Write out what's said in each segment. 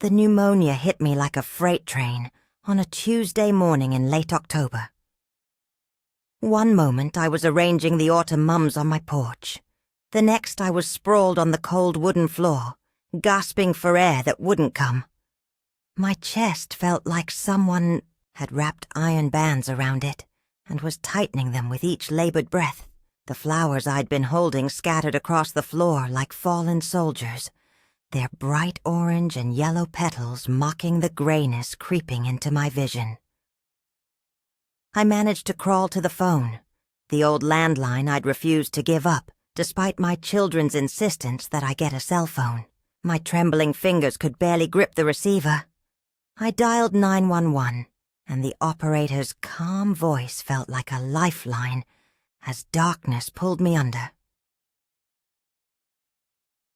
The pneumonia hit me like a freight train on a Tuesday morning in late October. One moment I was arranging the autumn mums on my porch. The next I was sprawled on the cold wooden floor, gasping for air that wouldn't come. My chest felt like someone had wrapped iron bands around it and was tightening them with each labored breath. The flowers I'd been holding scattered across the floor like fallen soldiers, their bright orange and yellow petals mocking the grayness creeping into my vision. I managed to crawl to the phone, the old landline I'd refused to give up, despite my children's insistence that I get a cell phone. My trembling fingers could barely grip the receiver. I dialed 911, and the operator's calm voice felt like a lifeline as darkness pulled me under.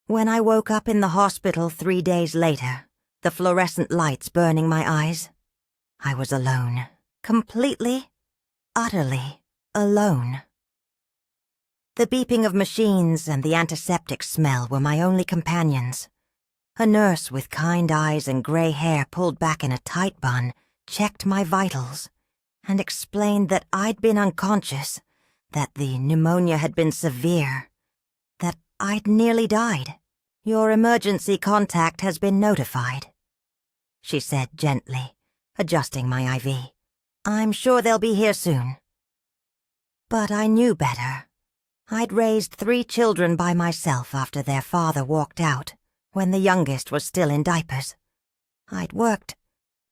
When I woke up in the hospital 3 days later, the fluorescent lights burning my eyes, I was alone. Completely, utterly alone. The beeping of machines and the antiseptic smell were my only companions. A nurse with kind eyes and gray hair pulled back in a tight bun checked my vitals and explained that I'd been unconscious, that the pneumonia had been severe, that I'd nearly died. "Your emergency contact has been notified," she said gently, adjusting my IV. "I'm sure they'll be here soon." But I knew better. I'd raised 3 children by myself after their father walked out, when the youngest was still in diapers. I'd worked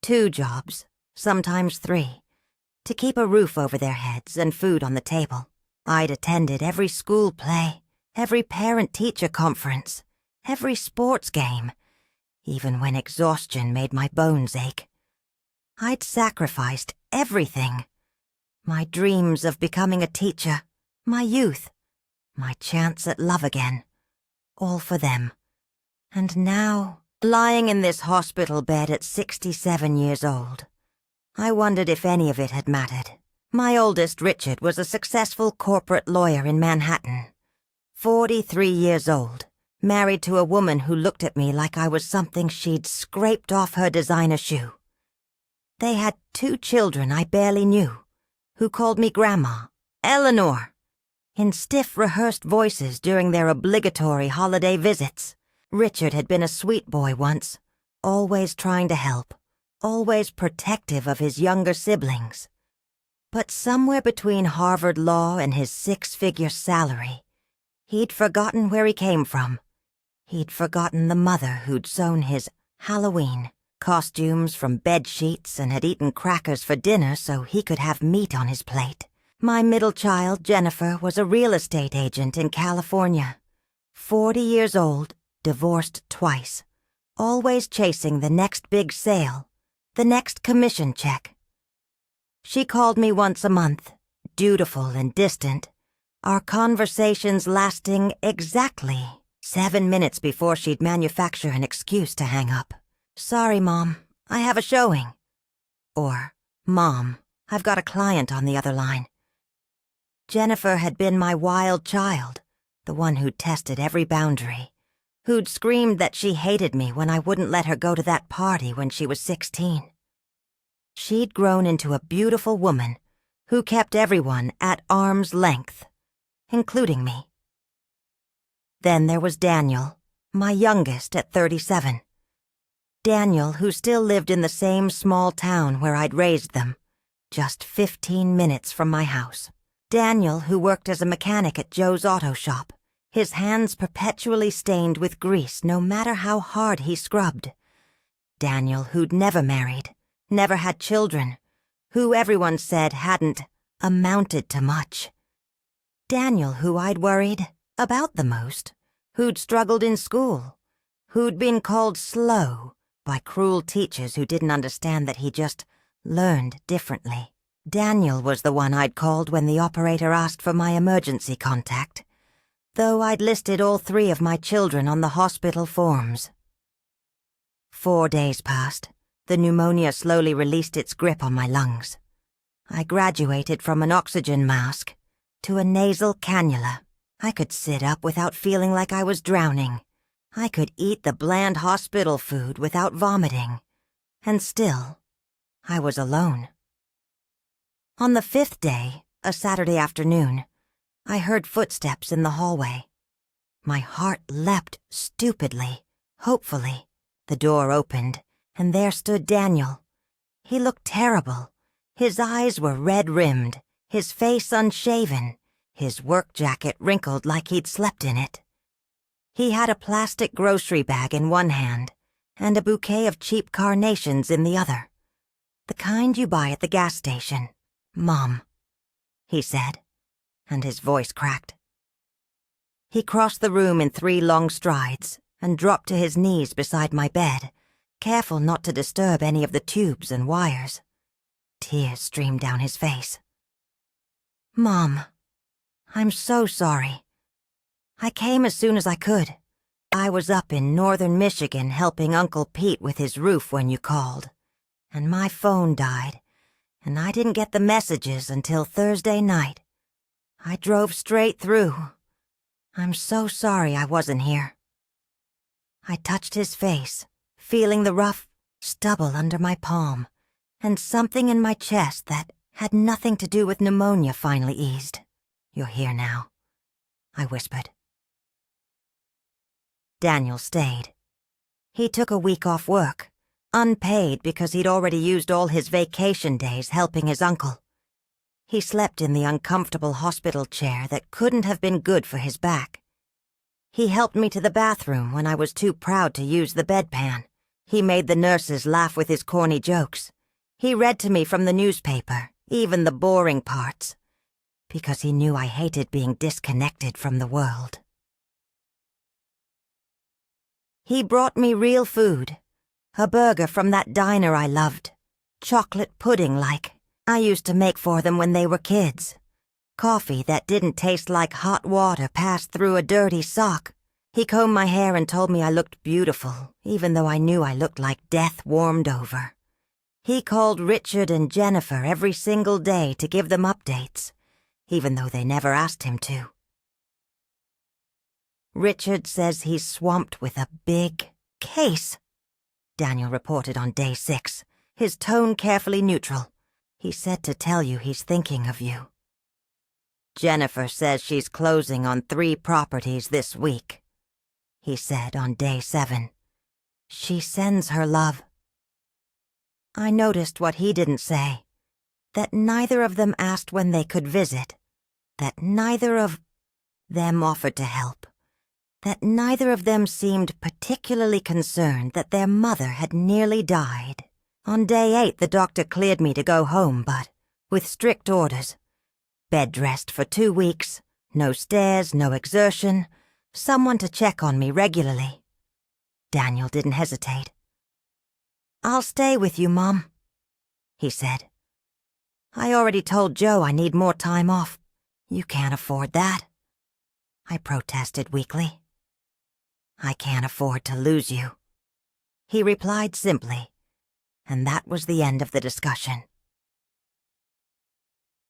2 jobs, sometimes 3, to keep a roof over their heads and food on the table. I'd attended every school play, every parent-teacher conference, every sports game, even when exhaustion made my bones ache. I'd sacrificed everything. My dreams of becoming a teacher, my youth, my chance at love again, all for them. And now, lying in this hospital bed at 67 years old, I wondered if any of it had mattered. My oldest, Richard, was a successful corporate lawyer in Manhattan, 43 years old, married to a woman who looked at me like I was something she'd scraped off her designer shoe. They had 2 children I barely knew, who called me Grandma, Eleanor, in stiff rehearsed voices during their obligatory holiday visits. Richard had been a sweet boy once, always trying to help, always protective of his younger siblings. But somewhere between Harvard Law and his 6-figure salary, he'd forgotten where he came from. He'd forgotten the mother who'd sewn his Halloween costumes from bed sheets and had eaten crackers for dinner so he could have meat on his plate. My middle child, Jennifer, was a real estate agent in California, 40 years old, divorced twice, always chasing the next big sale, the next commission check. She called me once a month, dutiful and distant, our conversations lasting exactly 7 minutes before she'd manufacture an excuse to hang up. "Sorry, Mom, I have a showing." Or, "Mom, I've got a client on the other line." Jennifer had been my wild child, the one who'd tested every boundary, who'd screamed that she hated me when I wouldn't let her go to that party when she was 16. She'd grown into a beautiful woman who kept everyone at arm's length, including me. Then there was Daniel, my youngest at 37. Daniel, who still lived in the same small town where I'd raised them, just 15 minutes from my house. Daniel, who worked as a mechanic at Joe's auto shop, his hands perpetually stained with grease no matter how hard he scrubbed. Daniel, who'd never married, never had children, who everyone said hadn't amounted to much. Daniel, who I'd worried about the most, who'd struggled in school, who'd been called slow by cruel teachers who didn't understand that he just learned differently. Daniel was the one I'd called when the operator asked for my emergency contact, though I'd listed all 3 of my children on the hospital forms. 4 days passed. The pneumonia slowly released its grip on my lungs. I graduated from an oxygen mask to a nasal cannula. I could sit up without feeling like I was drowning, I could eat the bland hospital food without vomiting, and still, I was alone. On the 5th day, a Saturday afternoon, I heard footsteps in the hallway. My heart leapt stupidly, hopefully. The door opened, and there stood Daniel. He looked terrible. His eyes were red-rimmed, his face unshaven, his work jacket wrinkled like he'd slept in it. He had a plastic grocery bag in one hand and a bouquet of cheap carnations in the other. The kind you buy at the gas station. "Mom," he said, and his voice cracked. He crossed the room in 3 long strides and dropped to his knees beside my bed, careful not to disturb any of the tubes and wires. Tears streamed down his face. "Mom, I'm so sorry. I came as soon as I could. I was up in northern Michigan helping Uncle Pete with his roof when you called, and my phone died, and I didn't get the messages until Thursday night. I drove straight through. I'm so sorry I wasn't here." I touched his face, feeling the rough stubble under my palm, and something in my chest that had nothing to do with pneumonia finally eased. "You're here now," I whispered. Daniel stayed. He took a week off work, unpaid because he'd already used all his vacation days helping his uncle. He slept in the uncomfortable hospital chair that couldn't have been good for his back. He helped me to the bathroom when I was too proud to use the bedpan. He made the nurses laugh with his corny jokes. He read to me from the newspaper, even the boring parts, because he knew I hated being disconnected from the world. He brought me real food, a burger from that diner I loved, chocolate pudding-like. I used to make for them when they were kids. Coffee that didn't taste like hot water passed through a dirty sock. He combed my hair and told me I looked beautiful, even though I knew I looked like death warmed over. He called Richard and Jennifer every single day to give them updates, even though they never asked him to. "Richard says he's swamped with a big case," Daniel reported on day 6, his tone carefully neutral. "He said to tell you he's thinking of you." "Jennifer says she's closing on 3 properties this week," he said on day 7. "She sends her love." I noticed what he didn't say, that neither of them asked when they could visit, that neither of them offered to help, that neither of them seemed particularly concerned that their mother had nearly died. On day 8, the doctor cleared me to go home, but with strict orders. Bed rest for 2 weeks, no stairs, no exertion, someone to check on me regularly. Daniel didn't hesitate. "I'll stay with you, Mom," he said. "I already told Joe I need more time off. You can't afford that," I protested weakly. "I can't afford to lose you," he replied simply, and that was the end of the discussion.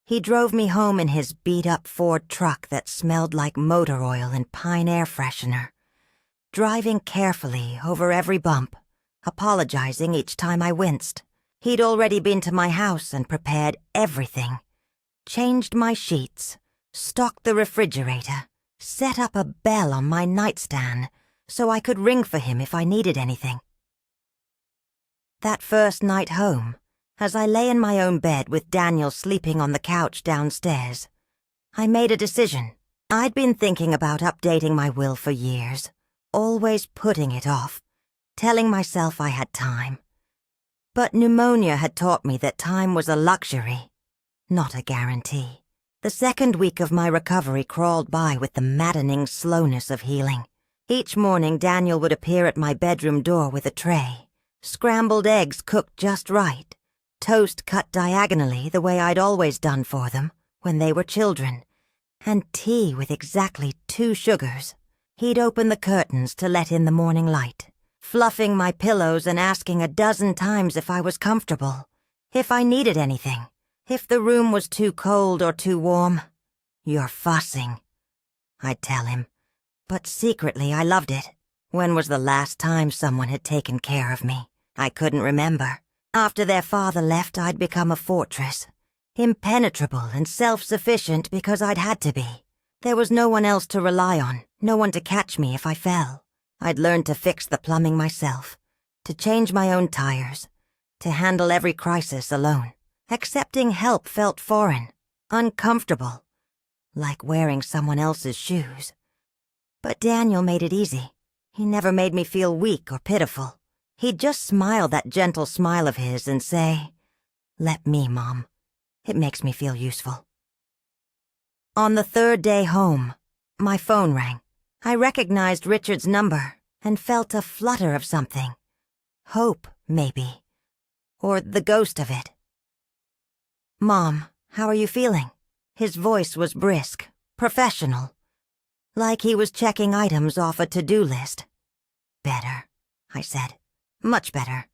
He drove me home in his beat-up Ford truck that smelled like motor oil and pine air freshener, driving carefully over every bump, apologizing each time I winced. He'd already been to my house and prepared everything, changed my sheets, stocked the refrigerator, set up a bell on my nightstand so I could ring for him if I needed anything. That first night home, as I lay in my own bed with Daniel sleeping on the couch downstairs, I made a decision. I'd been thinking about updating my will for years, always putting it off, telling myself I had time. But pneumonia had taught me that time was a luxury, not a guarantee. The second week of my recovery crawled by with the maddening slowness of healing. Each morning, Daniel would appear at my bedroom door with a tray, scrambled eggs cooked just right, toast cut diagonally the way I'd always done for them when they were children, and tea with exactly 2 sugars. He'd open the curtains to let in the morning light, fluffing my pillows and asking a dozen times if I was comfortable, if I needed anything, if the room was too cold or too warm. "You're fussing," I'd tell him, but secretly I loved it. When was the last time someone had taken care of me? I couldn't remember. After their father left, I'd become a fortress. Impenetrable and self-sufficient because I'd had to be. There was no one else to rely on, no one to catch me if I fell. I'd learned to fix the plumbing myself, to change my own tires, to handle every crisis alone. Accepting help felt foreign, uncomfortable, like wearing someone else's shoes. But Daniel made it easy. He never made me feel weak or pitiful. He'd just smile that gentle smile of his and say, "Let me, Mom. It makes me feel useful." On the third day home, my phone rang. I recognized Richard's number and felt a flutter of something. Hope, maybe. Or the ghost of it. "Mom, how are you feeling?" His voice was brisk, professional. Like he was checking items off a to-do list. "Better," I said. "Much better.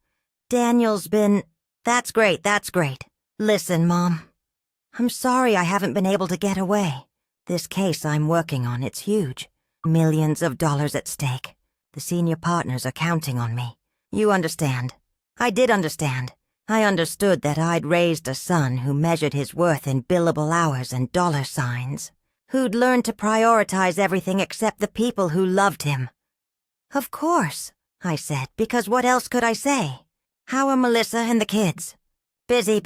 Daniel's been—" That's great. Listen, Mom. I'm sorry I haven't been able to get away. This case I'm working on, it's huge. Millions of dollars at stake. The senior partners are counting on me. You understand. I did understand. I understood that I'd raised a son who measured his worth in billable hours and dollar signs. Who'd learned to prioritize everything except the people who loved him. "Of course," I said, because what else could I say? "How are Melissa and the kids?" Busy.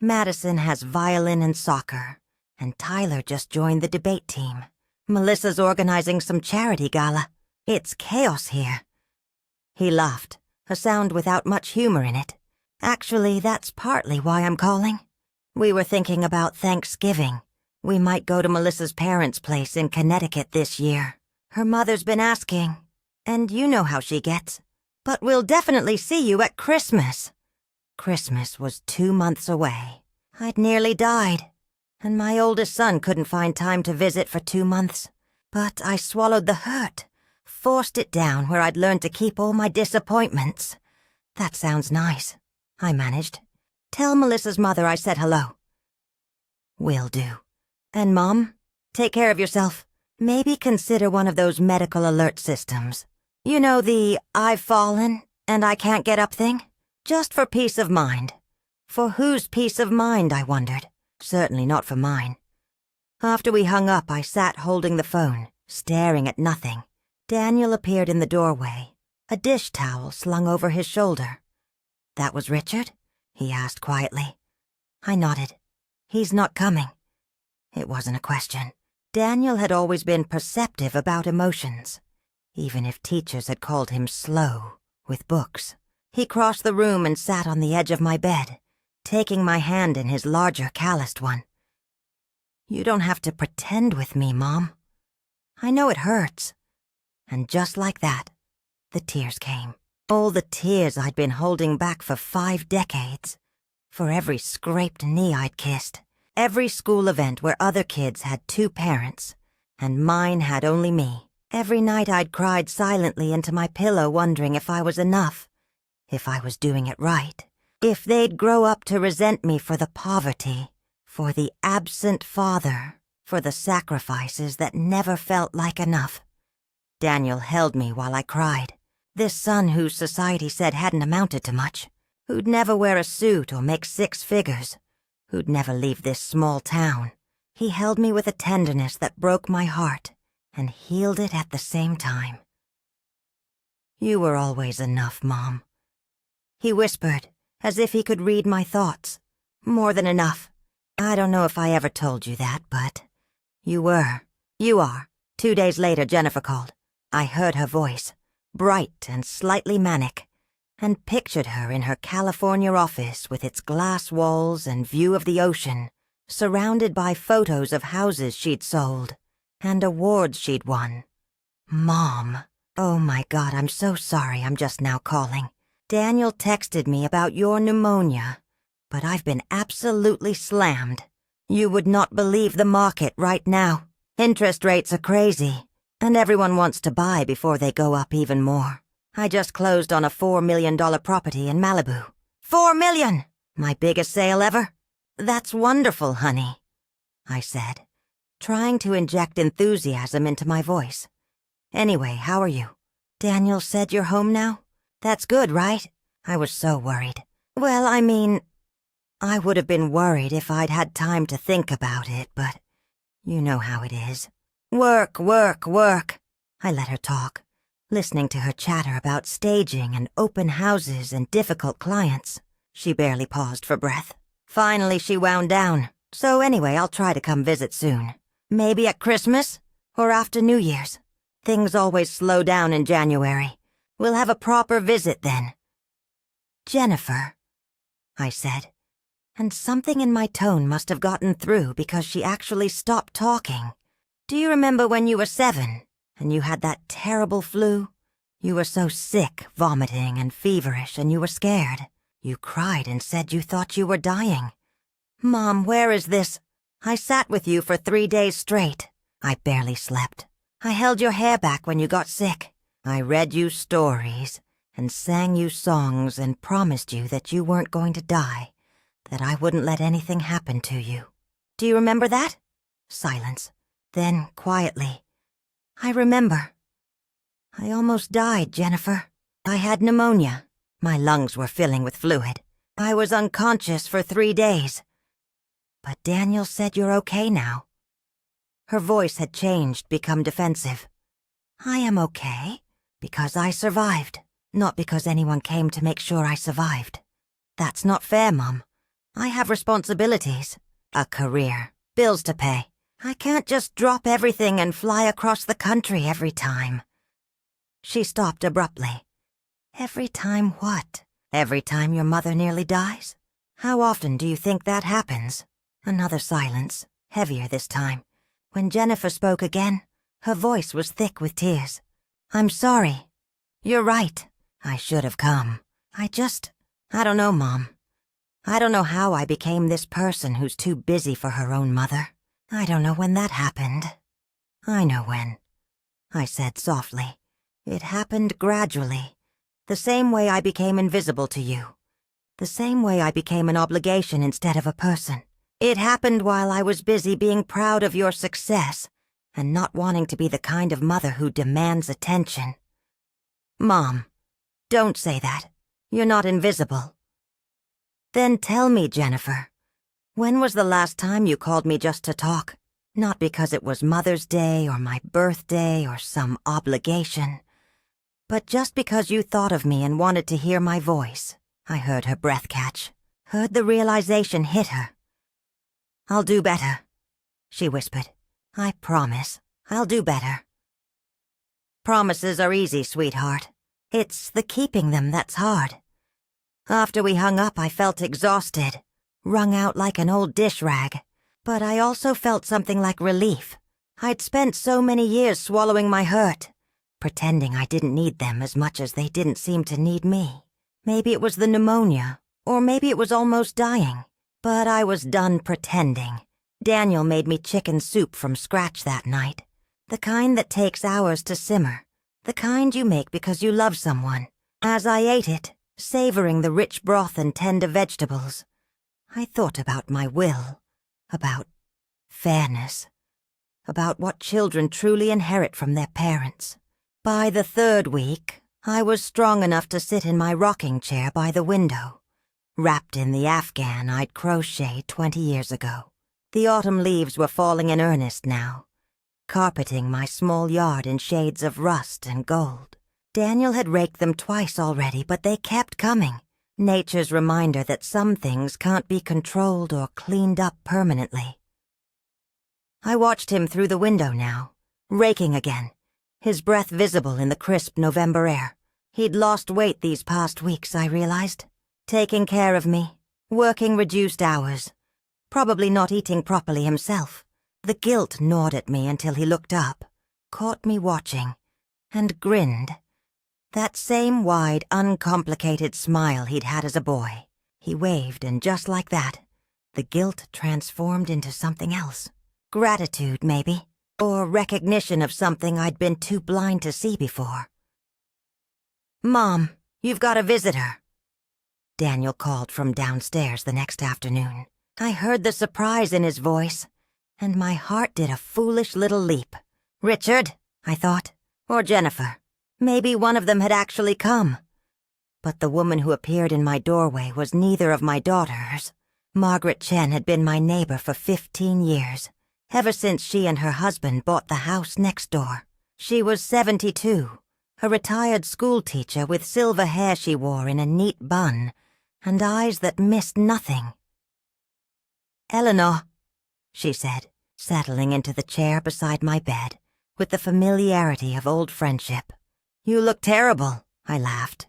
Madison has violin and soccer, and Tyler just joined the debate team. Melissa's organizing some charity gala. It's chaos here. He laughed, a sound without much humor in it. Actually, that's partly why I'm calling. We were thinking about Thanksgiving. We might go to Melissa's parents' place in Connecticut this year. Her mother's been asking, and you know how she gets. But we'll definitely see you at Christmas. Christmas was 2 months away. I'd nearly died, and my oldest son couldn't find time to visit for 2 months. But I swallowed the hurt, forced it down where I'd learned to keep all my disappointments. That sounds nice, I managed. Tell Melissa's mother I said hello. Will do. And Mom, take care of yourself. Maybe consider one of those medical alert systems. You know, the "I've fallen and I can't get up" thing? Just for peace of mind. For whose peace of mind, I wondered. Certainly not for mine. After we hung up, I sat holding the phone, staring at nothing. Daniel appeared in the doorway, a dish towel slung over his shoulder. "That was Richard?" he asked quietly. I nodded. "He's not coming." It wasn't a question. Daniel had always been perceptive about emotions, even if teachers had called him slow with books. He crossed the room and sat on the edge of my bed, taking my hand in his larger, calloused one. "You don't have to pretend with me, Mom. I know it hurts." And just like that, the tears came. All the tears I'd been holding back for 5 decades. For every scraped knee I'd kissed. Every school event where other kids had 2 parents, and mine had only me. Every night I'd cried silently into my pillow wondering if I was enough. If I was doing it right. If they'd grow up to resent me for the poverty, for the absent father, for the sacrifices that never felt like enough. Daniel held me while I cried. This son whose society said hadn't amounted to much, who'd never wear a suit or make 6 figures, who'd never leave this small town. He held me with a tenderness that broke my heart and healed it at the same time. "You were always enough, Mom." He whispered, as if he could read my thoughts. "More than enough. I don't know if I ever told you that, but you were. You are." 2 days later, Jennifer called. I heard her voice, bright and slightly manic, and pictured her in her California office with its glass walls and view of the ocean, surrounded by photos of houses she'd sold and awards she'd won. "Mom, oh my God, I'm so sorry I'm just now calling. Daniel texted me about your pneumonia, but I've been absolutely slammed. You would not believe the market right now. Interest rates are crazy, and everyone wants to buy before they go up even more. I just closed on a $4 million property in Malibu. $4 million! My biggest sale ever? That's wonderful, honey," I said, trying to inject enthusiasm into my voice. "Anyway, how are you? Daniel said you're home now? That's good, right? I was so worried. Well, I mean, I would have been worried if I'd had time to think about it, but you know how it is. Work, work, work. I let her talk, listening to her chatter about staging and open houses and difficult clients. She barely paused for breath. Finally, she wound down. So anyway, I'll try to come visit soon. Maybe at Christmas or after New Year's. Things always slow down in January. We'll have a proper visit then. Jennifer, I said, and something in my tone must have gotten through because she actually stopped talking. Do you remember when you were 7 and you had that terrible flu? You were so sick, vomiting and feverish, and you were scared. You cried and said you thought you were dying. Mom, where is this? I sat with you for 3 days straight. I barely slept. I held your hair back when you got sick. I read you stories and sang you songs and promised you that you weren't going to die, that I wouldn't let anything happen to you. Do you remember that? Silence. Then, quietly, I remember. I almost died, Jennifer. I had pneumonia. My lungs were filling with fluid. I was unconscious for 3 days. But Daniel said you're okay now. Her voice had changed, become defensive. I am okay because I survived, not because anyone came to make sure I survived. That's not fair, Mom. I have responsibilities, a career, bills to pay. I can't just drop everything and fly across the country every time. She stopped abruptly. Every time what? Every time your mother nearly dies? How often do you think that happens? Another silence, heavier this time. When Jennifer spoke again, her voice was thick with tears. I'm sorry. You're right. I should have come. I don't know, Mom. I don't know how I became this person who's too busy for her own mother. I don't know when that happened. I know when, I said softly. It happened gradually. The same way I became invisible to you. The same way I became an obligation instead of a person. It happened while I was busy being proud of your success and not wanting to be the kind of mother who demands attention. Mom, don't say that. You're not invisible. Then tell me, Jennifer, when was the last time you called me just to talk? Not because it was Mother's Day or my birthday or some obligation, but just because you thought of me and wanted to hear my voice. I heard her breath catch, heard the realization hit her. I'll do better, she whispered. I promise, I'll do better. Promises are easy, sweetheart. It's the keeping them that's hard. After we hung up, I felt exhausted, wrung out like an old dish rag. But I also felt something like relief. I'd spent so many years swallowing my hurt, pretending I didn't need them as much as they didn't seem to need me. Maybe it was the pneumonia, or maybe it was almost dying. But I was done pretending. Daniel made me chicken soup from scratch that night. The kind that takes hours to simmer. The kind you make because you love someone. As I ate it, savoring the rich broth and tender vegetables, I thought about my will, about fairness, about what children truly inherit from their parents. By the 3rd week, I was strong enough to sit in my rocking chair by the window, wrapped in the Afghan I'd crocheted 20 years ago. The autumn leaves were falling in earnest now, carpeting my small yard in shades of rust and gold. Daniel had raked them twice already, but they kept coming. Nature's reminder that some things can't be controlled or cleaned up permanently. I watched him through the window now, raking again, his breath visible in the crisp November air. He'd lost weight these past weeks, I realized. Taking care of me, working reduced hours, probably not eating properly himself. The guilt gnawed at me until he looked up, caught me watching, and grinned. That same wide, uncomplicated smile he'd had as a boy. He waved, and just like that, the guilt transformed into something else. Gratitude, maybe, or recognition of something I'd been too blind to see before. Mom, you've got a visitor, Daniel called from downstairs the next afternoon. I heard the surprise in his voice, and my heart did a foolish little leap. Richard, I thought, or Jennifer. Maybe one of them had actually come. But the woman who appeared in my doorway was neither of my daughters. Margaret Chen had been my neighbor for 15 years, ever since she and her husband bought the house next door. She was 72, a retired schoolteacher with silver hair she wore in a neat bun, and eyes that missed nothing. "Eleanor," she said, settling into the chair beside my bed, with the familiarity of old friendship. "You look terrible," I laughed,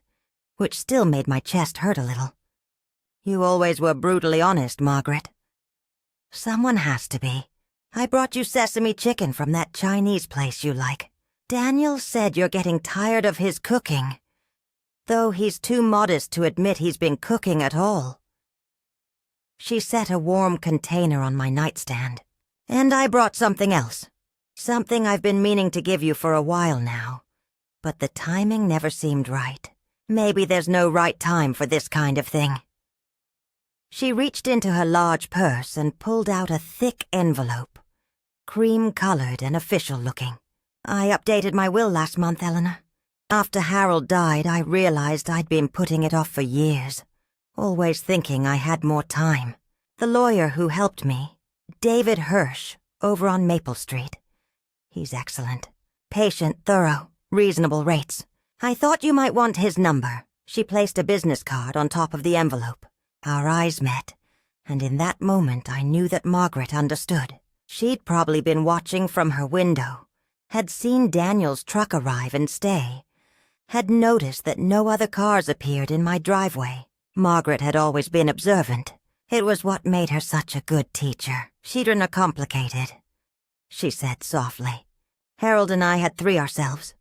which still made my chest hurt a little. "You always were brutally honest, Margaret." "Someone has to be. I brought you sesame chicken from that Chinese place you like. Daniel said you're getting tired of his cooking, though he's too modest to admit he's been cooking at all." She set a warm container on my nightstand. "And I brought something else. Something I've been meaning to give you for a while now. But the timing never seemed right. Maybe there's no right time for this kind of thing." She reached into her large purse and pulled out a thick envelope, cream-colored and official-looking. "I updated my will last month, Eleanor. After Harold died, I realized I'd been putting it off for years, always thinking I had more time. The lawyer who helped me, David Hirsch, over on Maple Street. He's excellent. Patient, thorough, reasonable rates. I thought you might want his number." She placed a business card on top of the envelope. Our eyes met, and in that moment I knew that Margaret understood. She'd probably been watching from her window, had seen Daniel's truck arrive and stay, had noticed that no other cars appeared in my driveway. Margaret had always been observant. It was what made her such a good teacher. "She'dn't complicated," she said softly. "Harold and I had 3 ourselves.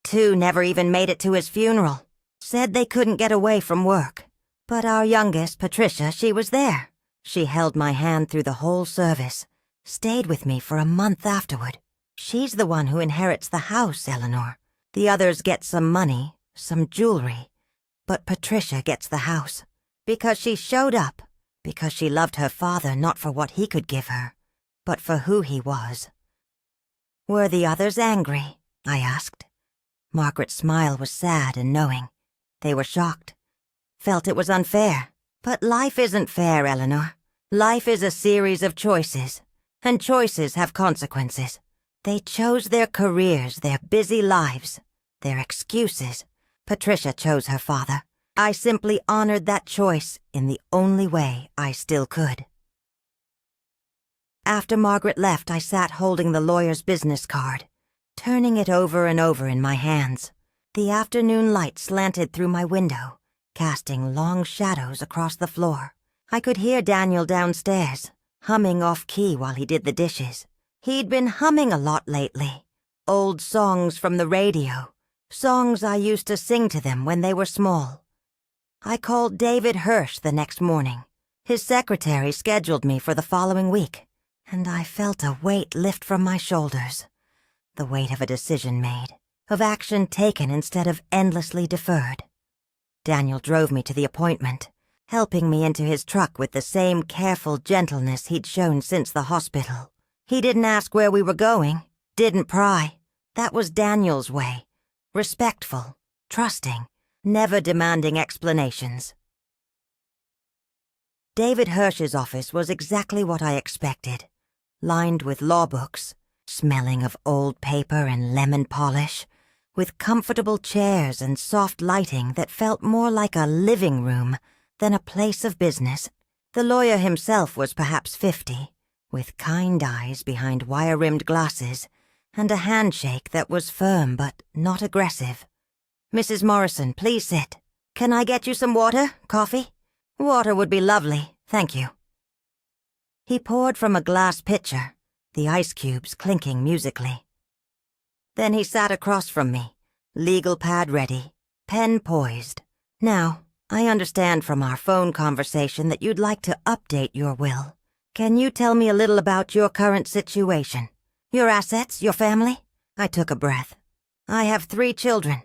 2 never even made it to his funeral. Said they couldn't get away from work. But our youngest, Patricia, she was there. She held my hand through the whole service, stayed with me for a month afterward. She's the one who inherits the house, Eleanor. The others get some money, some jewelry, but Patricia gets the house. Because she showed up, because she loved her father not for what he could give her, but for who he was." "Were the others angry?" I asked. Margaret's smile was sad and knowing. They were shocked. Felt it was unfair. But life isn't fair, Eleanor. Life is a series of choices, and choices have consequences. They chose their careers, their busy lives, their excuses. Patricia chose her father. I simply honored that choice in the only way I still could. After Margaret left, I sat holding the lawyer's business card, turning it over and over in my hands. The afternoon light slanted through my window, casting long shadows across the floor. I could hear Daniel downstairs, humming off-key while he did the dishes. He'd been humming a lot lately. Old songs from the radio, songs I used to sing to them when they were small. I called David Hirsch the next morning. His secretary scheduled me for the following week, and I felt a weight lift from my shoulders. The weight of a decision made, of action taken instead of endlessly deferred. Daniel drove me to the appointment, helping me into his truck with the same careful gentleness he'd shown since the hospital. He didn't ask where we were going, didn't pry. That was Daniel's way. Respectful, trusting, never demanding explanations. David Hirsch's office was exactly what I expected, lined with law books, smelling of old paper and lemon polish, with comfortable chairs and soft lighting that felt more like a living room than a place of business. The lawyer himself was perhaps 50, with kind eyes behind wire-rimmed glasses, and a handshake that was firm but not aggressive. "Mrs. Morrison, please sit. Can I get you some water? Coffee? Water would be lovely, thank you." He poured from a glass pitcher, the ice cubes clinking musically. Then he sat across from me, legal pad ready, pen poised. "Now, I understand from our phone conversation that you'd like to update your will. Can you tell me a little about your current situation? Your assets, your family?" I took a breath. "I have 3 children.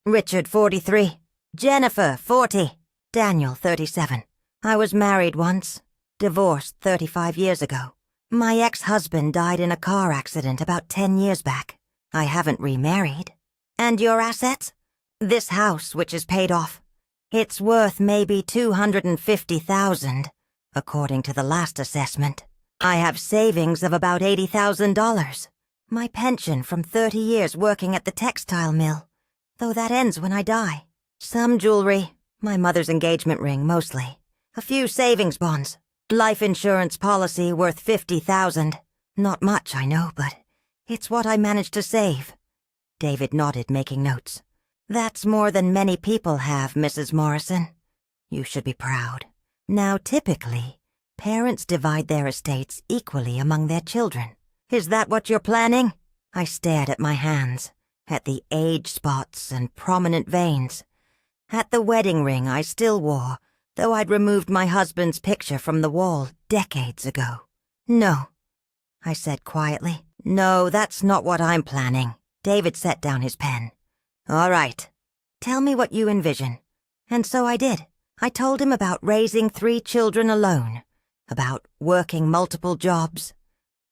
Richard, 43. Jennifer, 40. Daniel, 37. I was married once, divorced 35 years ago. My ex-husband died in a car accident about 10 years back. I haven't remarried. And your assets? This house, which is paid off. It's worth maybe $250,000, according to the last assessment. I have savings of about $80,000. My pension from 30 years working at the textile mill, though that ends when I die. Some jewelry, my mother's engagement ring mostly. A few savings bonds. Life insurance policy worth $50,000. Not much, I know, but it's what I managed to save. David nodded, making notes. That's more than many people have, Mrs. Morrison. You should be proud. Now, typically, parents divide their estates equally among their children. Is that what you're planning? I stared at my hands, at the age spots and prominent veins, at the wedding ring I still wore, though I'd removed my husband's picture from the wall decades ago. No, I said quietly. No, that's not what I'm planning. David set down his pen. All right. Tell me what you envision. And so I did. I told him about raising 3 children alone, about working multiple jobs,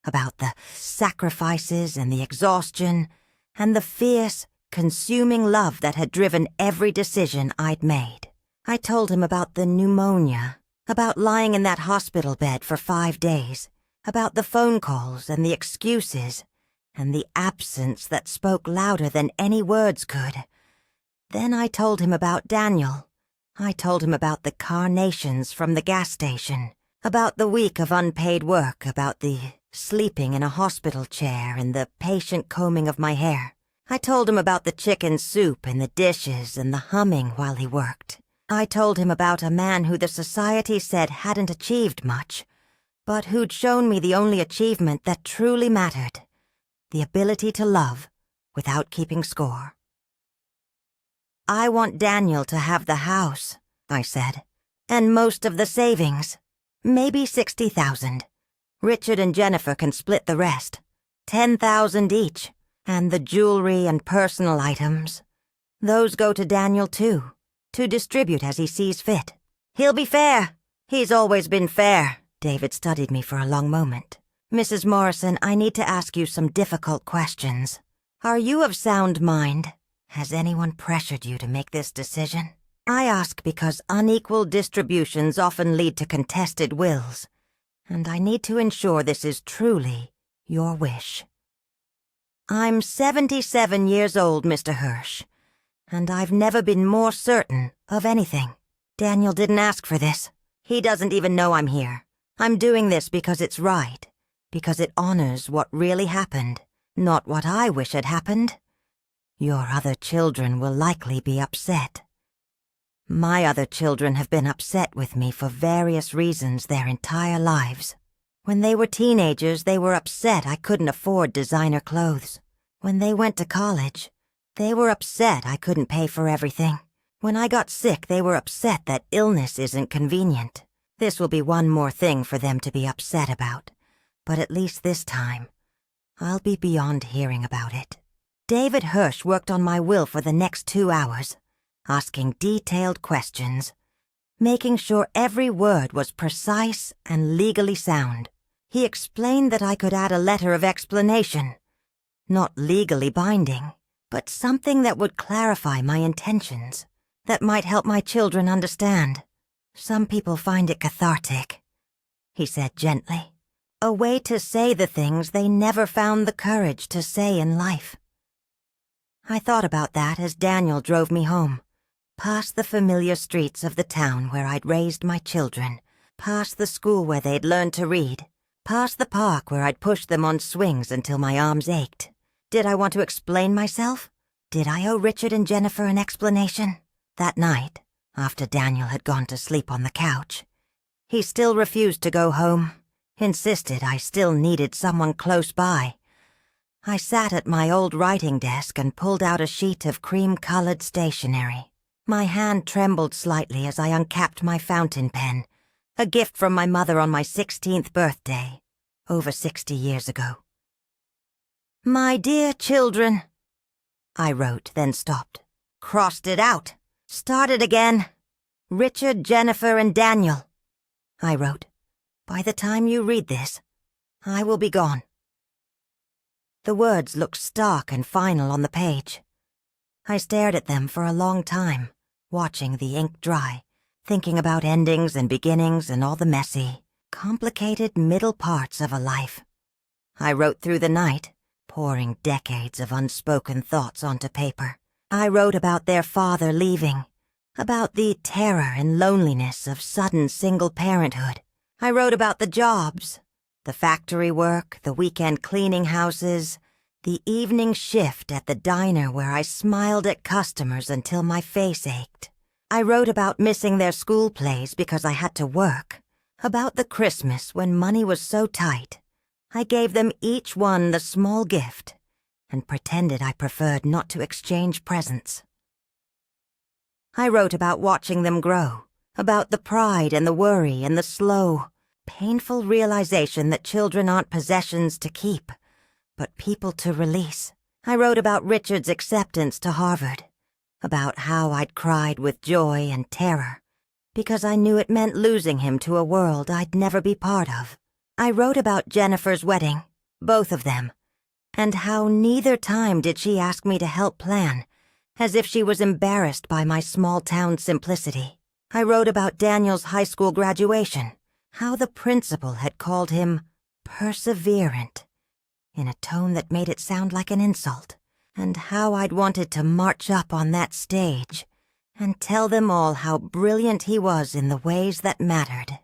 about the sacrifices and the exhaustion and the fierce, consuming love that had driven every decision I'd made. I told him about the pneumonia, about lying in that hospital bed for 5 days, about the phone calls and the excuses, and the absence that spoke louder than any words could. Then I told him about Daniel. I told him about the carnations from the gas station, about the week of unpaid work, about the sleeping in a hospital chair and the patient combing of my hair. I told him about the chicken soup and the dishes and the humming while he worked. I told him about a man who the society said hadn't achieved much, but who'd shown me the only achievement that truly mattered, the ability to love without keeping score. I want Daniel to have the house, I said, and most of the savings, maybe $60,000. Richard and Jennifer can split the rest, $10,000 each, and the jewelry and personal items. Those go to Daniel too, to distribute as he sees fit. He'll be fair. He's always been fair. David studied me for a long moment. Mrs. Morrison, I need to ask you some difficult questions. Are you of sound mind? Has anyone pressured you to make this decision? I ask because unequal distributions often lead to contested wills, and I need to ensure this is truly your wish. I'm 77 years old, Mr. Hirsch, and I've never been more certain of anything. Daniel didn't ask for this. He doesn't even know I'm here. I'm doing this because it's right, because it honors what really happened, not what I wish had happened. Your other children will likely be upset. My other children have been upset with me for various reasons their entire lives. When they were teenagers, they were upset I couldn't afford designer clothes. When they went to college, they were upset I couldn't pay for everything. When I got sick, they were upset that illness isn't convenient. This will be one more thing for them to be upset about, but at least this time, I'll be beyond hearing about it. David Hirsch worked on my will for the next 2 hours, asking detailed questions, making sure every word was precise and legally sound. He explained that I could add a letter of explanation, not legally binding, but something that would clarify my intentions, that might help my children understand. Some people find it cathartic, he said gently, a way to say the things they never found the courage to say in life. I thought about that as Daniel drove me home, past the familiar streets of the town where I'd raised my children, past the school where they'd learned to read, past the park where I'd pushed them on swings until my arms ached. Did I want to explain myself? Did I owe Richard and Jennifer an explanation? That night, after Daniel had gone to sleep on the couch, he still refused to go home, insisted I still needed someone close by. I sat at my old writing desk and pulled out a sheet of cream-colored stationery. My hand trembled slightly as I uncapped my fountain pen, a gift from my mother on my 16th birthday, over 60 years ago. My dear children, I wrote, then stopped. Crossed it out. Started again. Richard, Jennifer, and Daniel. I wrote, by the time you read this, I will be gone. The words looked stark and final on the page. I stared at them for a long time, watching the ink dry, thinking about endings and beginnings and all the messy, complicated middle parts of a life. I wrote through the night, pouring decades of unspoken thoughts onto paper. I wrote about their father leaving, about the terror and loneliness of sudden single parenthood. I wrote about the jobs, the factory work, the weekend cleaning houses, the evening shift at the diner where I smiled at customers until my face ached. I wrote about missing their school plays because I had to work, about the Christmas when money was so tight. I gave them each one the small gift and pretended I preferred not to exchange presents. I wrote about watching them grow, about the pride and the worry and the slow, painful realization that children aren't possessions to keep, but people to release. I wrote about Richard's acceptance to Harvard, about how I'd cried with joy and terror, because I knew it meant losing him to a world I'd never be part of. I wrote about Jennifer's wedding, both of them, and how neither time did she ask me to help plan, as if she was embarrassed by my small-town simplicity. I wrote about Daniel's high school graduation, how the principal had called him perseverant, in a tone that made it sound like an insult, and how I'd wanted to march up on that stage and tell them all how brilliant he was in the ways that mattered.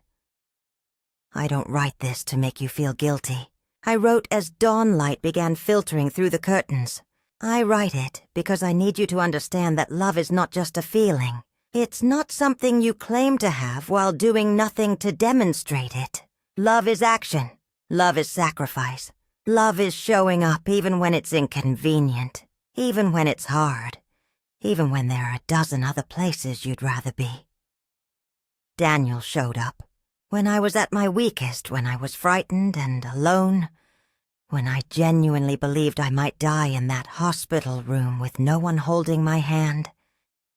I don't write this to make you feel guilty. I wrote as dawn light began filtering through the curtains. I write it because I need you to understand that love is not just a feeling. It's not something you claim to have while doing nothing to demonstrate it. Love is action. Love is sacrifice. Love is showing up even when it's inconvenient, even when it's hard, even when there are a dozen other places you'd rather be. Daniel showed up. When I was at my weakest, when I was frightened and alone, when I genuinely believed I might die in that hospital room with no one holding my hand,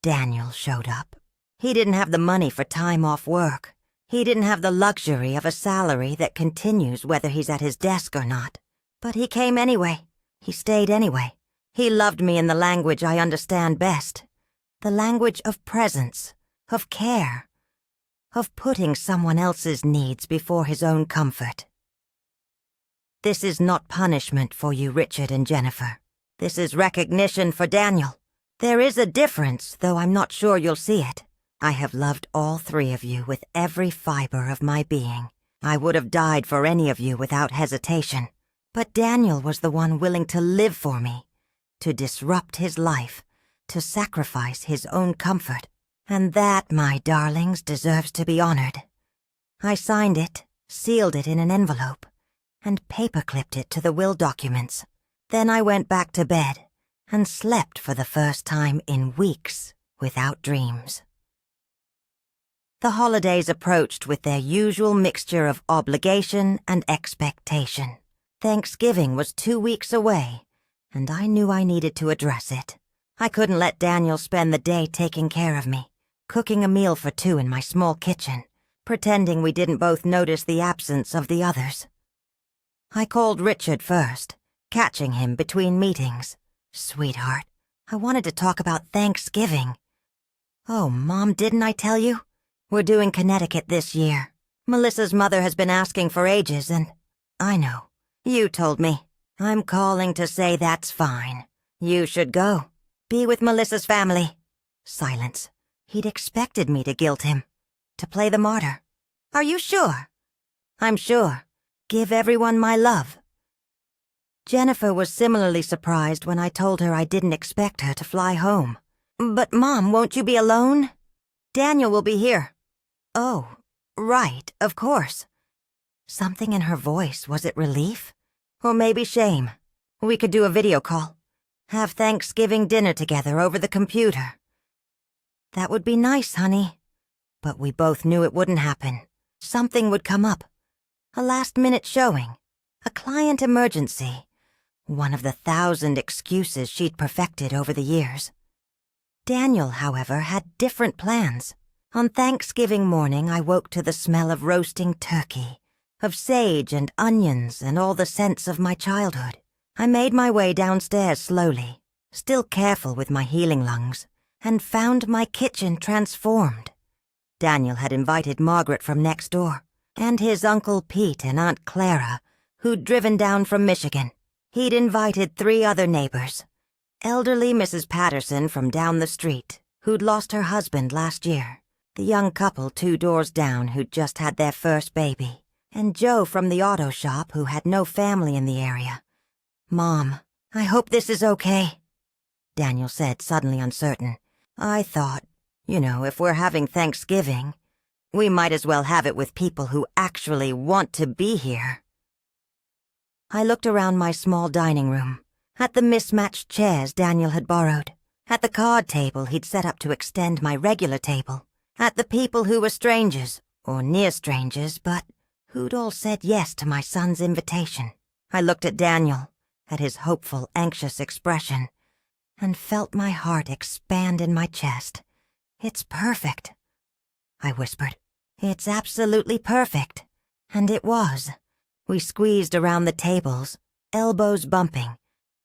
Daniel showed up. He didn't have the money for time off work. He didn't have the luxury of a salary that continues whether he's at his desk or not. But he came anyway. He stayed anyway. He loved me in the language I understand best. The language of presence, of care, of putting someone else's needs before his own comfort. This is not punishment for you, Richard and Jennifer. This is recognition for Daniel. There is a difference, though I'm not sure you'll see it. I have loved all three of you with every fiber of my being. I would have died for any of you without hesitation. But Daniel was the one willing to live for me, to disrupt his life, to sacrifice his own comfort. And that, my darlings, deserves to be honored. I signed it, sealed it in an envelope, and paperclipped it to the will documents. Then I went back to bed and slept for the first time in weeks without dreams. The holidays approached with their usual mixture of obligation and expectation. Thanksgiving was 2 weeks away, and I knew I needed to address it. I couldn't let Daniel spend the day taking care of me, cooking a meal for two in my small kitchen, pretending we didn't both notice the absence of the others. I called Richard first, catching him between meetings. Sweetheart, I wanted to talk about Thanksgiving. Oh, Mom, didn't I tell you? We're doing Connecticut this year. Melissa's mother has been asking for ages, and I know. You told me. I'm calling to say that's fine. You should go. Be with Melissa's family. Silence. He'd expected me to guilt him, to play the martyr. Are you sure? I'm sure. Give everyone my love. Jennifer was similarly surprised when I told her I didn't expect her to fly home. But, Mom, won't you be alone? Daniel will be here. Oh, right, of course. Something in her voice, was it relief? Or maybe shame? We could do a video call. Have Thanksgiving dinner together over the computer. That would be nice, honey. But we both knew it wouldn't happen. Something would come up. A last-minute showing. A client emergency. One of the 1,000 excuses she'd perfected over the years. Daniel, however, had different plans. On Thanksgiving morning, I woke to the smell of roasting turkey, of sage and onions and all the scents of my childhood. I made my way downstairs slowly, still careful with my healing lungs, and found my kitchen transformed. Daniel had invited Margaret from next door, and his Uncle Pete and Aunt Clara, who'd driven down from Michigan. He'd invited 3 other neighbors. Elderly Mrs. Patterson from down the street, who'd lost her husband last year, the young couple 2 doors down who'd just had their first baby, and Joe from the auto shop who had no family in the area. "Mom, I hope this is okay," Daniel said, suddenly uncertain. "I thought, if we're having Thanksgiving, we might as well have it with people who actually want to be here." I looked around my small dining room, at the mismatched chairs Daniel had borrowed, at the card table he'd set up to extend my regular table, at the people who were strangers, or near strangers, but who'd all said yes to my son's invitation. I looked at Daniel, at his hopeful, anxious expression, and felt my heart expand in my chest. "It's perfect," I whispered. "It's absolutely perfect." And it was. We squeezed around the tables, elbows bumping,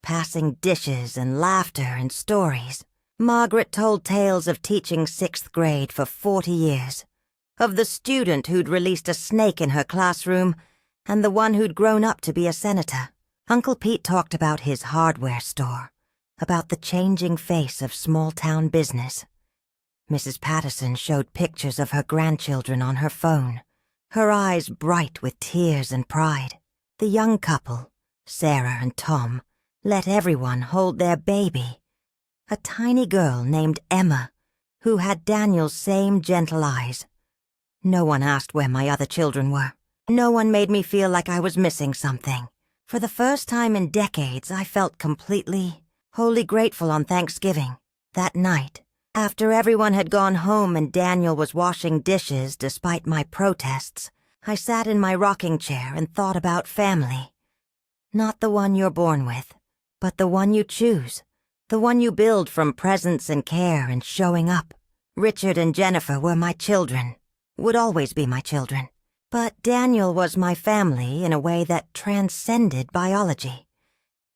passing dishes and laughter and stories. Margaret told tales of teaching 6th grade for 40 years, of the student who'd released a snake in her classroom and the one who'd grown up to be a senator. Uncle Pete talked about his hardware store, about the changing face of small-town business. Mrs. Patterson showed pictures of her grandchildren on her phone, her eyes bright with tears and pride. The young couple, Sarah and Tom, let everyone hold their baby, a tiny girl named Emma, who had Daniel's same gentle eyes. No one asked where my other children were. No one made me feel like I was missing something. For the first time in decades, I felt wholly grateful on Thanksgiving. That night, after everyone had gone home and Daniel was washing dishes despite my protests, I sat in my rocking chair and thought about family. Not the one you're born with, but the one you choose, the one you build from presence and care and showing up. Richard and Jennifer were my children, would always be my children. But Daniel was my family in a way that transcended biology.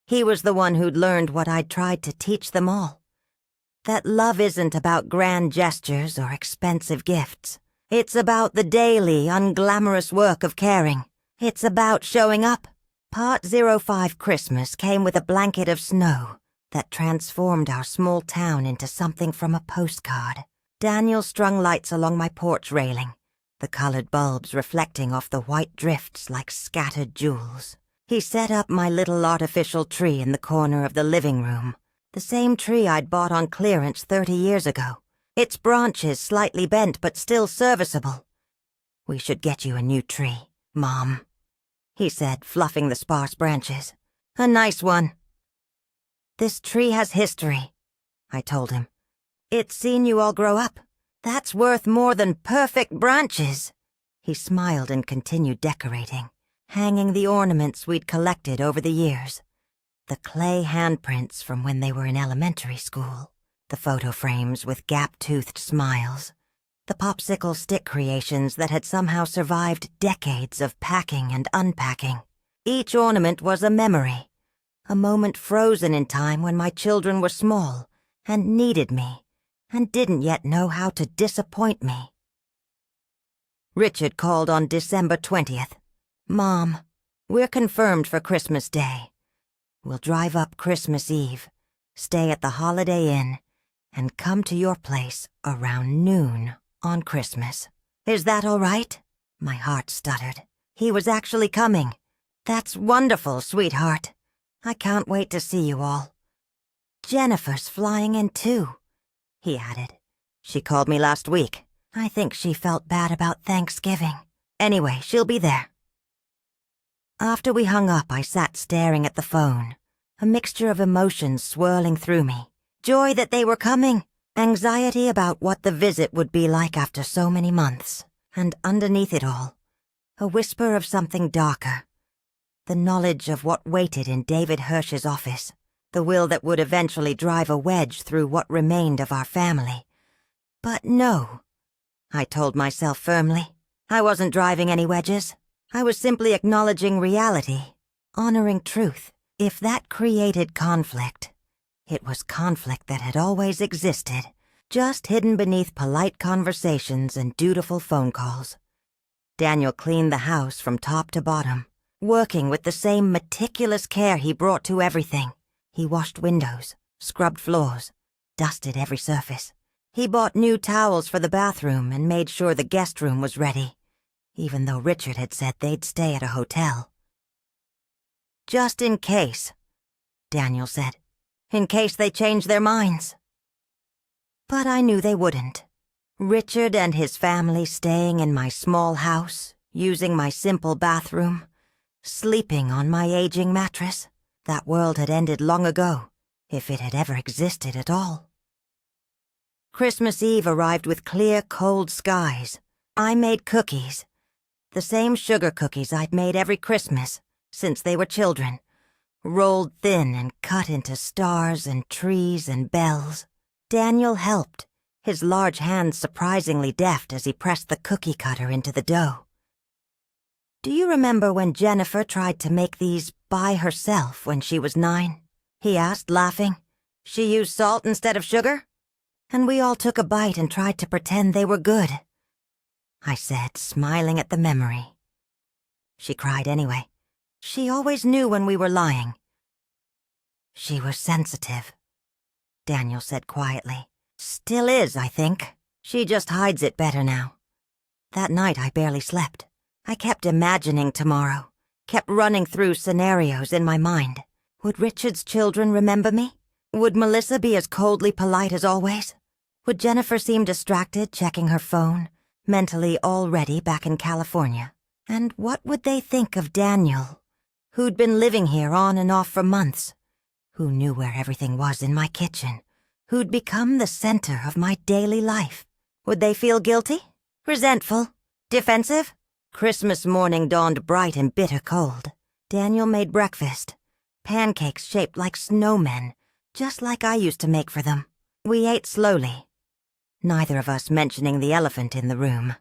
He was the one who'd learned what I'd tried to teach them all. That love isn't about grand gestures or expensive gifts. It's about the daily, unglamorous work of caring. It's about showing up. Part 05 Christmas came with a blanket of snow that transformed our small town into something from a postcard. Daniel strung lights along my porch railing, the colored bulbs reflecting off the white drifts like scattered jewels. He set up my little artificial tree in the corner of the living room, the same tree I'd bought on clearance 30 years ago, its branches slightly bent but still serviceable. "We should get you a new tree, Mom," he said, fluffing the sparse branches. "A nice one." "This tree has history," I told him. "It's seen you all grow up. That's worth more than perfect branches." He smiled and continued decorating, hanging the ornaments we'd collected over the years. The clay handprints from when they were in elementary school, the photo frames with gap-toothed smiles, the popsicle stick creations that had somehow survived decades of packing and unpacking. Each ornament was a memory, a moment frozen in time when my children were small and needed me and didn't yet know how to disappoint me. Richard called on December 20th. "Mom, we're confirmed for Christmas Day. We'll drive up Christmas Eve, stay at the Holiday Inn, and come to your place around noon on Christmas. Is that all right?" My heart stuttered. He was actually coming. "That's wonderful, sweetheart. I can't wait to see you all. Jennifer's flying in too," he added. "She called me last week. I think she felt bad about Thanksgiving. Anyway, she'll be there." After we hung up, I sat staring at the phone, a mixture of emotions swirling through me. Joy that they were coming, anxiety about what the visit would be like after so many months, and underneath it all, a whisper of something darker. The knowledge of what waited in David Hirsch's office, the will that would eventually drive a wedge through what remained of our family. But no, I told myself firmly. I wasn't driving any wedges. I was simply acknowledging reality, honoring truth. If that created conflict, It was conflict that had always existed, just hidden beneath polite conversations and dutiful phone calls. Daniel cleaned the house from top to bottom, working with the same meticulous care he brought to everything. He washed windows, scrubbed floors, dusted every surface. He bought new towels for the bathroom and made sure the guest room was ready, even though Richard had said they'd stay at a hotel. "Just in case," Daniel said. "In case they change their minds." But I knew they wouldn't. Richard and his family staying in my small house, using my simple bathroom, sleeping on my aging mattress. That world had ended long ago, if it had ever existed at all. Christmas Eve arrived with clear, cold skies. I made cookies. The same sugar cookies I'd made every Christmas since they were children, rolled thin and cut into stars and trees and bells. Daniel helped, his large hands surprisingly deft as he pressed the cookie cutter into the dough. "Do you remember when Jennifer tried to make these by herself when she was 9? He asked, laughing. "She used salt instead of sugar? And we all took a bite and tried to pretend they were good," I said, smiling at the memory. She cried anyway. She always knew when we were lying. "She was sensitive," Daniel said quietly. "Still is, I think. She just hides it better now." That night I barely slept. I kept imagining tomorrow, kept running through scenarios in my mind. Would Richard's children remember me? Would Melissa be as coldly polite as always? Would Jennifer seem distracted checking her phone, mentally already back in California? And what would they think of Daniel, who'd been living here on and off for months, who knew where everything was in my kitchen, who'd become the center of my daily life? Would they feel guilty? Resentful? Defensive? Christmas morning dawned bright and bitter cold. Daniel made breakfast. Pancakes shaped like snowmen, just like I used to make for them. We ate slowly, neither of us mentioning the elephant in the room.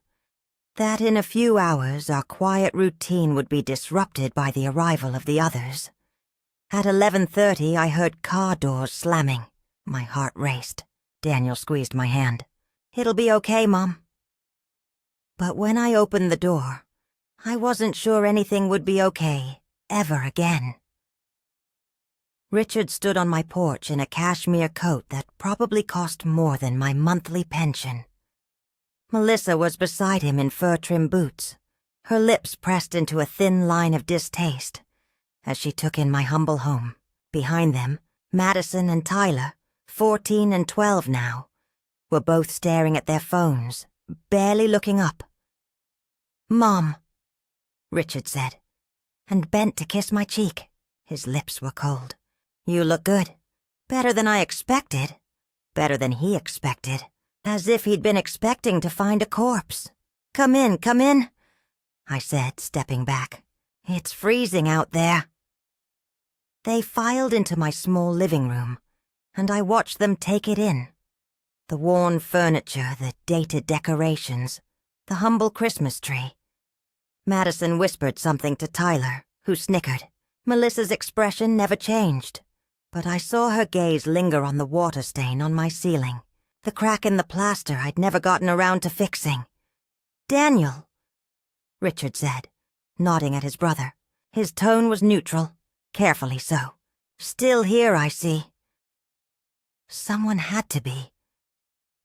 That in a few hours our quiet routine would be disrupted by the arrival of the others. At 11:30 I heard car doors slamming. My heart raced. Daniel squeezed my hand. "It'll be okay, Mom." But when I opened the door, I wasn't sure anything would be okay, ever again. Richard stood on my porch in a cashmere coat that probably cost more than my monthly pension. Melissa was beside him in fur-trimmed boots, her lips pressed into a thin line of distaste, as she took in my humble home. Behind them, Madison and Tyler, 14 and 12 now, were both staring at their phones, barely looking up. "Mom," Richard said, and bent to kiss my cheek. His lips were cold. "You look good. Better than I expected. Better than he expected. As if he'd been expecting to find a corpse. Come in," I said, stepping back. "It's freezing out there." They filed into my small living room, and I watched them take it in. The worn furniture, the dated decorations, the humble Christmas tree. Madison whispered something to Tyler, who snickered. Melissa's expression never changed, but I saw her gaze linger on the water stain on my ceiling, the crack in the plaster I'd never gotten around to fixing. "Daniel," Richard said, nodding at his brother. His tone was neutral, carefully so. "Still here, I see." "Someone had to be,"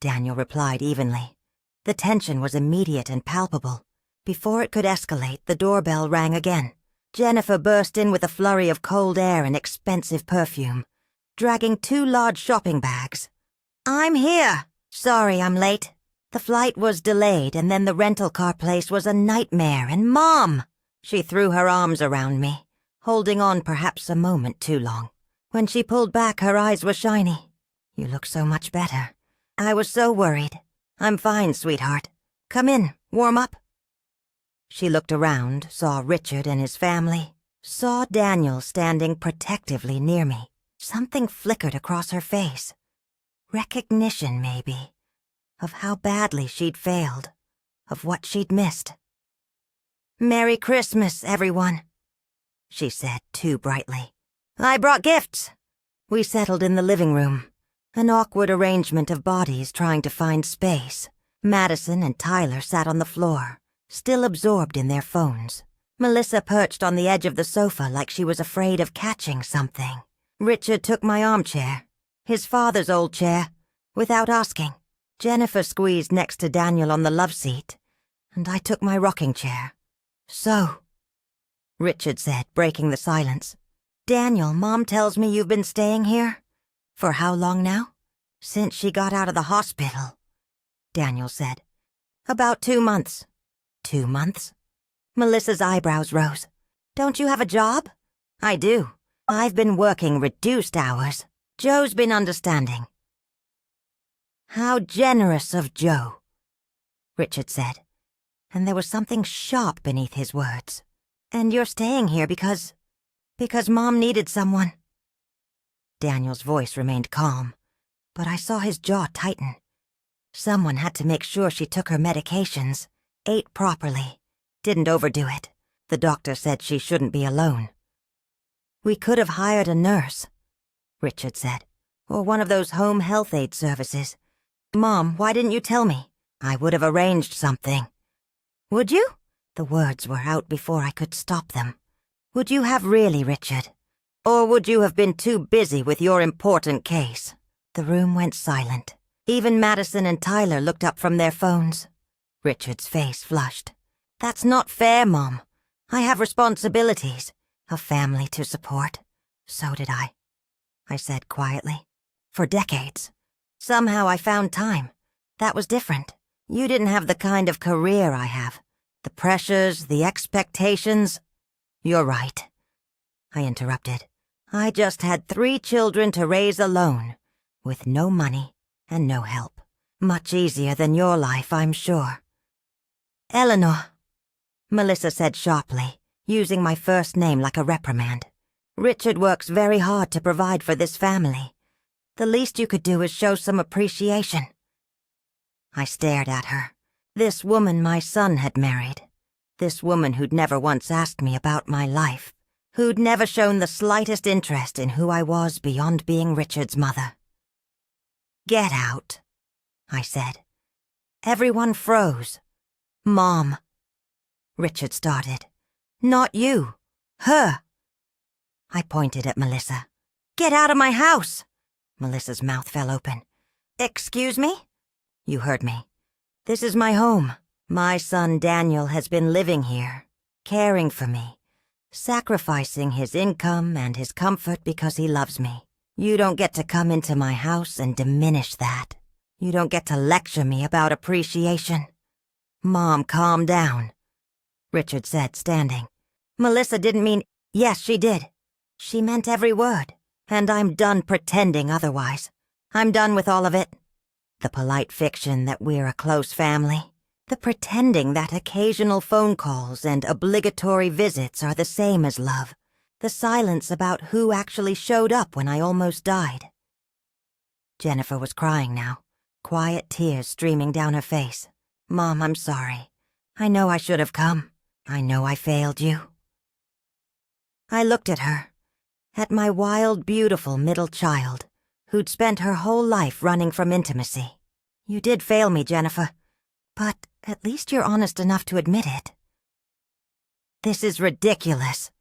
Daniel replied evenly. The tension was immediate and palpable. Before it could escalate, the doorbell rang again. Jennifer burst in with a flurry of cold air and expensive perfume, dragging 2 large shopping bags. "I'm here! Sorry I'm late. The flight was delayed, and then the rental car place was a nightmare, and Mom!" She threw her arms around me, holding on perhaps a moment too long. When she pulled back, her eyes were shiny. "You look so much better. I was so worried. I'm fine, sweetheart. Come in, warm up." She looked around, saw Richard and his family, saw Daniel standing protectively near me. Something flickered across her face. Recognition, maybe, of how badly she'd failed, of what she'd missed. "Merry Christmas, everyone," she said too brightly. "I brought gifts. We settled in the living room, an awkward arrangement of bodies trying to find space. Madison and Tyler sat on the floor, still absorbed in their phones. Melissa perched on the edge of the sofa like she was afraid of catching something. Richard took my armchair, his father's old chair, without asking. Jennifer squeezed next to Daniel on the love seat, and I took my rocking chair. "So," Richard said, breaking the silence. "Daniel, Mom tells me you've been staying here? For how long now?" "Since she got out of the hospital," Daniel said. "About 2 months." 2 months? Melissa's eyebrows rose. "Don't you have a job?" "I do. I've been working reduced hours. Joe's been understanding." "How generous of Joe," Richard said, and there was something sharp beneath his words. "And you're staying here because Mom needed someone." Daniel's voice remained calm, but I saw his jaw tighten. Someone had to make sure she took her medications, ate properly, didn't overdo it. The doctor said she shouldn't be alone. "We could have hired a nurse," Richard said, "or one of those home health aid services. Mom, why didn't you tell me? I would have arranged something." "Would you?" The words were out before I could stop them. "Would you have really, Richard? Or would you have been too busy with your important case?" The room went silent. Even Madison and Tyler looked up from their phones. Richard's face flushed. "That's not fair, Mom. I have responsibilities, a family to support." "So did I said quietly. "For decades. Somehow I found time. That was different. You didn't have the kind of career I have. The pressures, the expectations." "You're right," I interrupted. "I just had 3 children to raise alone, with no money and no help. Much easier than your life, I'm sure." "Eleanor," Melissa said sharply, using my first name like a reprimand. "Richard works very hard to provide for this family. The least you could do is show some appreciation." I stared at her. This woman my son had married. This woman who'd never once asked me about my life. Who'd never shown the slightest interest in who I was beyond being Richard's mother. "Get out," I said. Everyone froze. "Mom," Richard started. "Not you. Her." I pointed at Melissa. "Get out of my house!" Melissa's mouth fell open. "Excuse me?" "You heard me. This is my home. My son Daniel has been living here, caring for me, sacrificing his income and his comfort because he loves me. You don't get to come into my house and diminish that. You don't get to lecture me about appreciation." "Mom, calm down," Richard said, standing. "Melissa didn't mean—" "Yes, she did. She meant every word, and I'm done pretending otherwise. I'm done with all of it. The polite fiction that we're a close family. The pretending that occasional phone calls and obligatory visits are the same as love. The silence about who actually showed up when I almost died." Jennifer was crying now, quiet tears streaming down her face. "Mom, I'm sorry. I know I should have come. I know I failed you." I looked at her, at my wild, beautiful middle child, who'd spent her whole life running from intimacy. "You did fail me, Jennifer, but at least you're honest enough to admit it." "This is ridiculous,"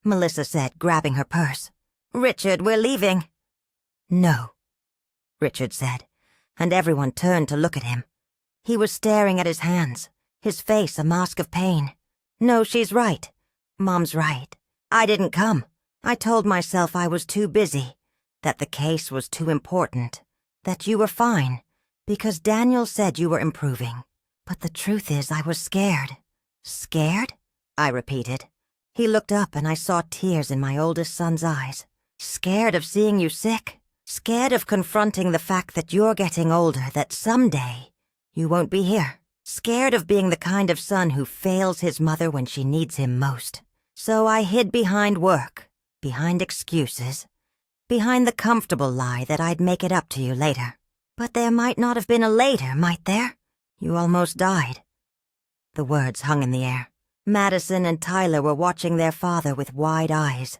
Melissa said, grabbing her purse. "Richard, we're leaving." "No," Richard said, and everyone turned to look at him. He was staring at his hands, his face a mask of pain. "No, she's right. Mom's right. I didn't come. I told myself I was too busy, that the case was too important, that you were fine, because Daniel said you were improving. But the truth is I was scared." "Scared?" I repeated. He looked up and I saw tears in my oldest son's eyes. "Scared of seeing you sick? Scared of confronting the fact that you're getting older, that someday you won't be here? Scared of being the kind of son who fails his mother when she needs him most? So I hid behind work, behind excuses, behind the comfortable lie that I'd make it up to you later. But there might not have been a later, might there? You almost died." The words hung in the air. Madison and Tyler were watching their father with wide eyes,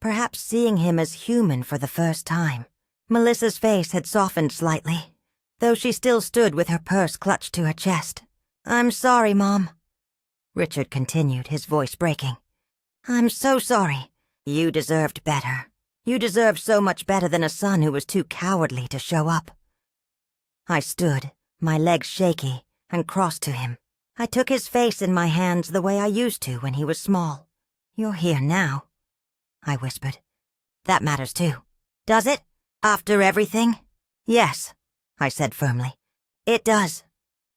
perhaps seeing him as human for the first time. Melissa's face had softened slightly, though she still stood with her purse clutched to her chest. "I'm sorry, Mom," Richard continued, his voice breaking. "I'm so sorry. You deserved better. You deserved so much better than a son who was too cowardly to show up." I stood, my legs shaky, and crossed to him. I took his face in my hands the way I used to when he was small. "You're here now," I whispered. "That matters too." "Does it? After everything?" "Yes," I said firmly. "It does."